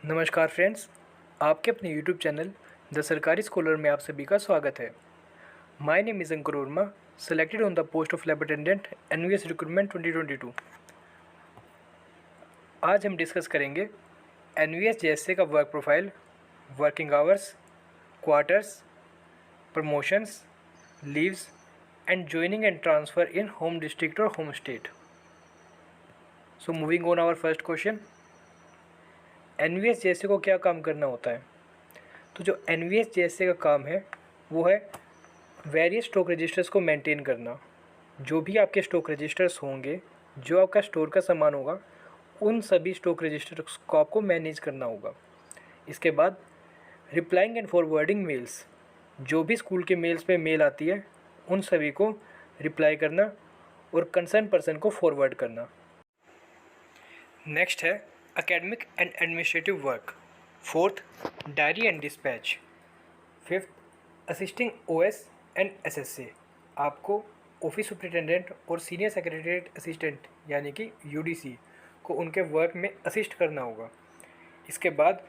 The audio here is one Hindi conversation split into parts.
नमस्कार फ्रेंड्स, आपके अपने YouTube channel the Sarkari scholar में आप सभी का स्वागत है। My name is Ankur Verma, selected on the post of lab attendant NVS recruitment 2022। आज हम डिस्कस करेंगे एनवीएस जेएसए का work profile, working hours, quarters, promotions, leaves and joining and transfer in home district और home state. So moving on our first question, NVS JSA को क्या काम करना होता है? तो जो एनवीएस जेएसए का काम है वो है वेरियस स्टॉक रजिस्टर्स को मेंटेन करना। जो भी आपके स्टॉक रजिस्टर्स होंगे, जो आपका स्टोर का सामान होगा, उन सभी स्टॉक रजिस्टर्स को आपको मैनेज करना होगा। इसके बाद रिप्लाइंग एंड फॉरवर्डिंग मेल्स, जो भी स्कूल के मेल्स पे मेल आती है उन सभी को रिप्लाई करना और कंसर्न पर्सन को फॉरवर्ड करना। नेक्स्ट है academic and administrative work. Fourth, diary and dispatch. Fifth, assisting OS and SSA. आपको ऑफिस सुपरिटेंडेंट और सीनियर सेक्रेटरीट असिस्टेंट यानी कि यूडीसी को उनके वर्क में असिस्ट करना होगा। इसके बाद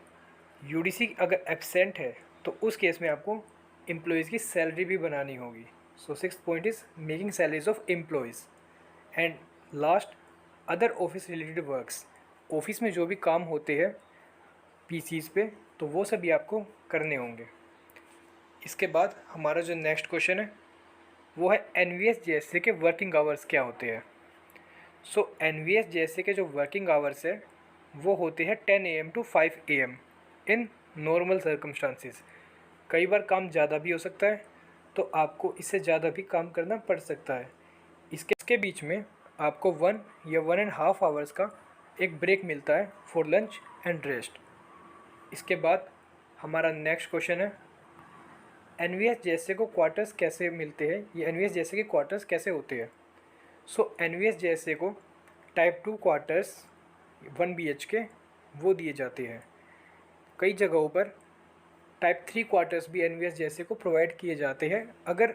यूडीसी अगर एब्सेंट है तो उस केस में आपको एम्प्लॉयज़ की सैलरी भी बनानी होगी। So sixth point is making salaries of employees. And last, other office related works. Office में जो भी काम होते हैं पीसीज पे, तो वो सभी आपको करने होंगे। इसके बाद हमारा जो नेक्स्ट क्वेश्चन है वो है एनवीएस जेएसए के वर्किंग आवर्स क्या होते हैं। सो एनवीएस जेएसए के जो वर्किंग आवर्स है वो होते हैं 10 AM to 5 AM in normal circumstances. कई बार काम ज़्यादा भी हो सकता है, तो आपको इससे ज़्यादा भी काम करना पड़ सकता है। इसके बीच में आपको 1 या 1.5 आवर्स का एक ब्रेक मिलता है फॉर लंच एंड रेस्ट। इसके बाद हमारा नेक्स्ट क्वेश्चन है एनवीएस जेएसए को क्वार्टर्स कैसे मिलते हैं, ये एनवीएस जेएसए के क्वार्टर्स कैसे होते हैं। सो एनवीएस जेएसए को टाइप 2 क्वार्टर्स 1 BHK वो दिए जाते हैं। कई जगहों पर टाइप 3 क्वार्टर्स भी एनवीएस जेएसए को प्रोवाइड किए जाते हैं अगर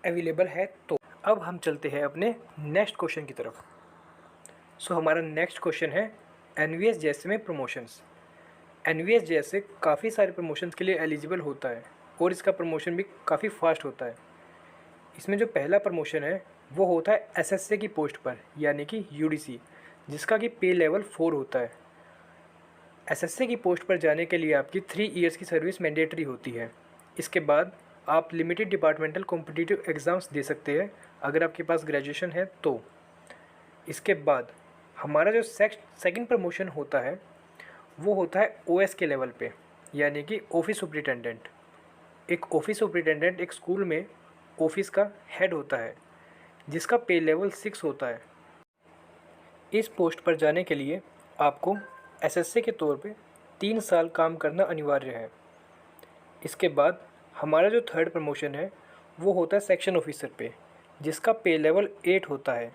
अवेलेबल है तो। अब हम चलते हैं अपने नेक्स्ट क्वेश्चन की तरफ। सो हमारा नेक्स्ट क्वेश्चन है एनवीएस जेएसए में प्रमोशंस। एनवीएस जेएसए काफ़ी सारे प्रमोशंस के लिए एलिजिबल होता है और इसका प्रमोशन भी काफ़ी फास्ट होता है। इसमें जो पहला प्रमोशन है वो होता है एसएसए की पोस्ट पर यानी कि यूडीसी, जिसका कि पे लेवल 4 होता है। एसएसए की पोस्ट पर जाने के लिए आपकी 3 इयर्स की सर्विस मैंडेटरी होती है। इसके बाद आप लिमिटेड डिपार्टमेंटल कॉम्पिटिटिव एग्ज़ाम्स दे सकते हैं अगर आपके पास ग्रेजुएशन है तो। इसके बाद हमारा जो सेकंड प्रमोशन होता है वो होता है ओएस के लेवल पे यानी कि ऑफिस सुपरिटेंडेंट। एक ऑफिस सुपरिटेंडेंट एक स्कूल में ऑफिस का हेड होता है जिसका पे लेवल 6 होता है। इस पोस्ट पर जाने के लिए आपको एसएसए के तौर पे 3 साल काम करना अनिवार्य है। इसके बाद हमारा जो थर्ड प्रमोशन है वो होता है सेक्शन ऑफिसर पे, जिसका पे लेवल 8 होता है।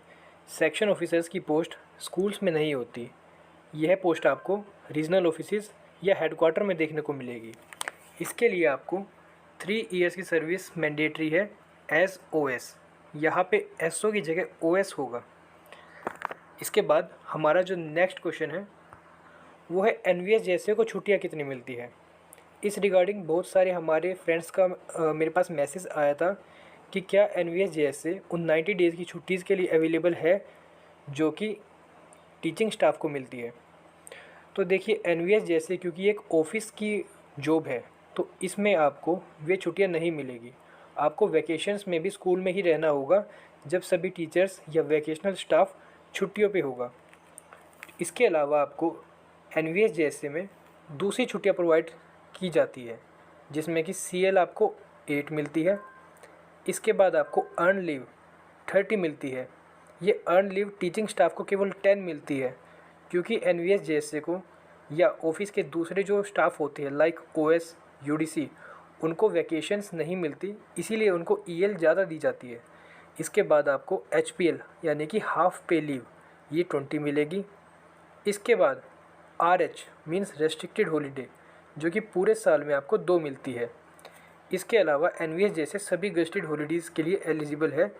सेक्शन ऑफिसर्स की पोस्ट स्कूल्स में नहीं होती। यह पोस्ट आपको रीजनल ऑफिसेज या हेडक्वार्टर में देखने को मिलेगी। इसके लिए आपको 3 इयर्स की सर्विस मैंडेटरी है एज ओएस। यहाँ पे एसओ की जगह ओएस होगा। इसके बाद हमारा जो नेक्स्ट क्वेश्चन है वो है एनवीएस जेएसए को छुट्टियाँ कितनी मिलती है। इस रिगार्डिंग बहुत सारे हमारे फ्रेंड्स का मेरे पास मैसेज आया था कि क्या एनवीएस जेएसए उन 90 डेज़ की छुट्टीज़ के लिए अवेलेबल है जो कि टीचिंग स्टाफ को मिलती है। तो देखिए एनवीएस जेएसए क्योंकि एक ऑफिस की जॉब है तो इसमें आपको वे छुट्टियां नहीं मिलेगी। आपको वैकेशंस में भी स्कूल में ही रहना होगा जब सभी टीचर्स या वैकेशनल स्टाफ छुट्टियों पे होगा। इसके अलावा आपको एनवीएस जेएसए में दूसरी छुट्टियां प्रोवाइड की जाती है जिसमें कि सीएल आपको 8 मिलती है। इसके बाद आपको अर्न लीव 30 मिलती है। ये अर्न लीव टीचिंग स्टाफ को केवल 10 मिलती है क्योंकि एनवीएस जेएसए को या ऑफिस के दूसरे जो स्टाफ होते हैं लाइक ओएस यूडीसी उनको वैकेशंस नहीं मिलती, इसीलिए उनको ईएल ज़्यादा दी जाती है। इसके बाद आपको एचपीएल यानी कि हाफ पे लीव ये 20 मिलेगी। इसके बाद आरएच मीन्स रेस्ट्रिक्टेड हॉलीडे जो कि पूरे साल में आपको 2 मिलती है। इसके अलावा एनवीएस जैसे सभी गस्टेड हॉलीडेज़ के लिए एलिजिबल है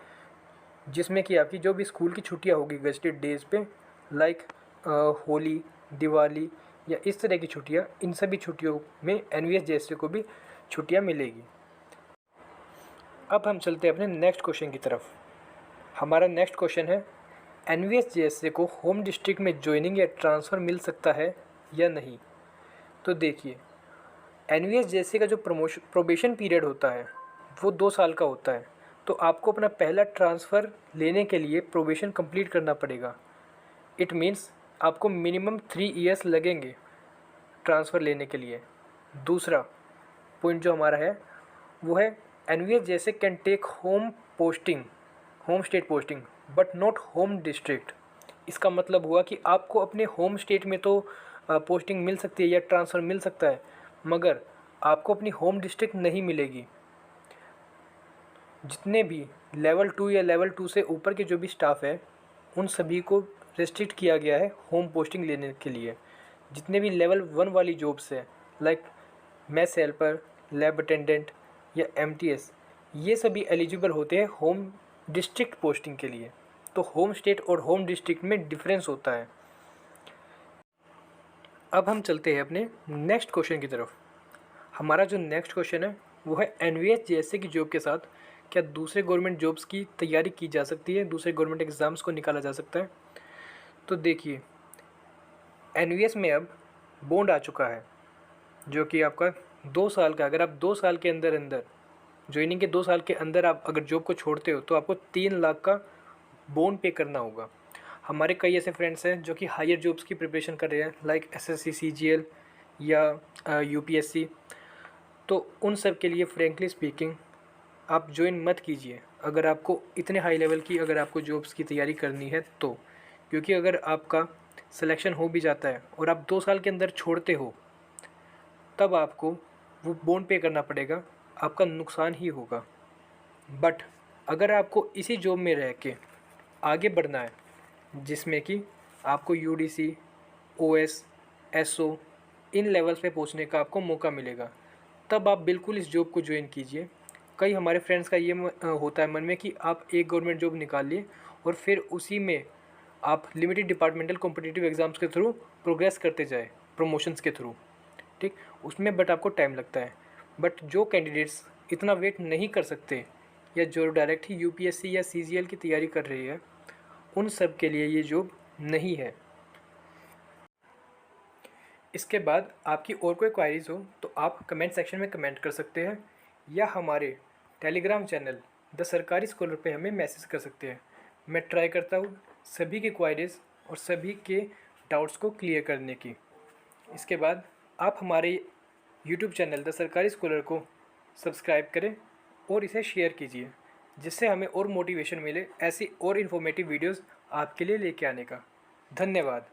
जिसमें कि आपकी जो भी स्कूल की छुट्टियां होगी गस्टेड डेज़ पे लाइक होली, दिवाली या इस तरह की छुट्टियाँ, इन सभी छुट्टियों में NVS को भी छुट्टियाँ मिलेगी। अब हम चलते हैं अपने नेक्स्ट क्वेश्चन की तरफ। हमारा नेक्स्ट क्वेश्चन है, NVS को होम डिस्ट्रिक्ट में ज्वाइनिंग या ट्रांसफ़र मिल सकता है या नहीं। तो देखिए, NVS का जो प्रोबेशन पीरियड होता है वो 2 साल का होता है। तो आपको अपना पहला ट्रांसफ़र लेने के लिए प्रोबेशन कंप्लीट करना पड़ेगा। इट मीन्स आपको मिनिमम 3 ईयर्स लगेंगे ट्रांसफ़र लेने के लिए। दूसरा पॉइंट जो हमारा है वो है, NVS can take home state posting but not home district. इसका मतलब हुआ कि आपको अपने होम स्टेट में तो पोस्टिंग मिल सकती है या ट्रांसफ़र मिल सकता है, मगर आपको अपनी होम डिस्ट्रिक्ट नहीं मिलेगी। जितने भी लेवल 2 या लेवल 2 से ऊपर के जो भी स्टाफ है, उन सभी को रेस्ट्रिक्ट किया गया है होम पोस्टिंग लेने के लिए। जितने भी लेवल 1 वाली जॉब्स है, like mess helper, lab attendant या MTS, ये सभी एलिजिबल होते हैं होम डिस्ट्रिक्ट पोस्टिंग के लिए। तो होम स्टेट और होम डिस्ट्रिक्ट में डिफरेंस होता है। अब हम चलते हैं अपने नेक्स्ट क्वेश्चन की तरफ। हमारा जो नेक्स्ट क्वेश्चन है वो है, NVS की जॉब के साथ क्या दूसरे गवर्नमेंट जॉब्स की तैयारी की जा सकती है, दूसरे गवर्नमेंट एग्ज़ाम्स को निकाला जा सकता है। तो देखिए, NVS में अब बॉन्ड आ चुका है जो कि आपका 2 साल का, अगर आप 2 साल के अंदर अंदर ज्वाइनिंग के 2 साल के अंदर आप अगर जॉब को छोड़ते हो तो आपको 3 लाख का बॉन्ड पे करना होगा। हमारे कई ऐसे फ्रेंड्स हैं जो कि हायर जॉब्स की प्रिपरेशन कर रहे हैं, लाइक SSC CGL या UPSC। तो उन सब के लिए फ्रेंकली स्पीकिंग आप ज्वाइन मत कीजिए अगर आपको इतने हाई लेवल की अगर आपको जॉब्स की तैयारी करनी है तो। क्योंकि अगर आपका सिलेक्शन हो भी जाता है और आप 2 साल के अंदर छोड़ते हो, तब आपको वो बॉन्ड पे करना पड़ेगा, आपका नुकसान ही होगा। बट अगर आपको इसी जॉब में रह के आगे बढ़ना है, जिसमें कि आपको UDC, OS, SO इन लेवल्स पे पहुंचने का आपको मौका मिलेगा, तब आप बिल्कुल इस जॉब को ज्वाइन कीजिए। कई हमारे फ्रेंड्स का ये होता है मन में कि आप एक गवर्नमेंट जॉब निकाल लिए और फिर उसी में आप लिमिटेड डिपार्टमेंटल कॉम्पिटिटिव एग्ज़ाम्स के थ्रू प्रोग्रेस करते जाए, प्रमोशंस के थ्रू, ठीक। उसमें बट आपको टाइम लगता है। बट जो कैंडिडेट्स इतना वेट नहीं कर सकते या जो डायरेक्ट ही UPSC या CGL की तैयारी कर रही है, उन सब के लिए ये जॉब नहीं है। इसके बाद आपकी और कोई क्वायरीज़ हो तो आप कमेंट सेक्शन में कमेंट कर सकते हैं या हमारे Telegram channel the Sarkari scholar पे हमें मैसेज कर सकते हैं। मैं ट्राई करता हूँ सभी की क्वायरीज़ और सभी के डाउट्स को क्लियर करने की। इसके बाद आप हमारे YouTube channel the Sarkari scholar को सब्सक्राइब करें और इसे शेयर कीजिए, जिससे हमें और मोटिवेशन मिले ऐसी और इन्फॉर्मेटिव वीडियोस आपके लिए लेके आने का। धन्यवाद।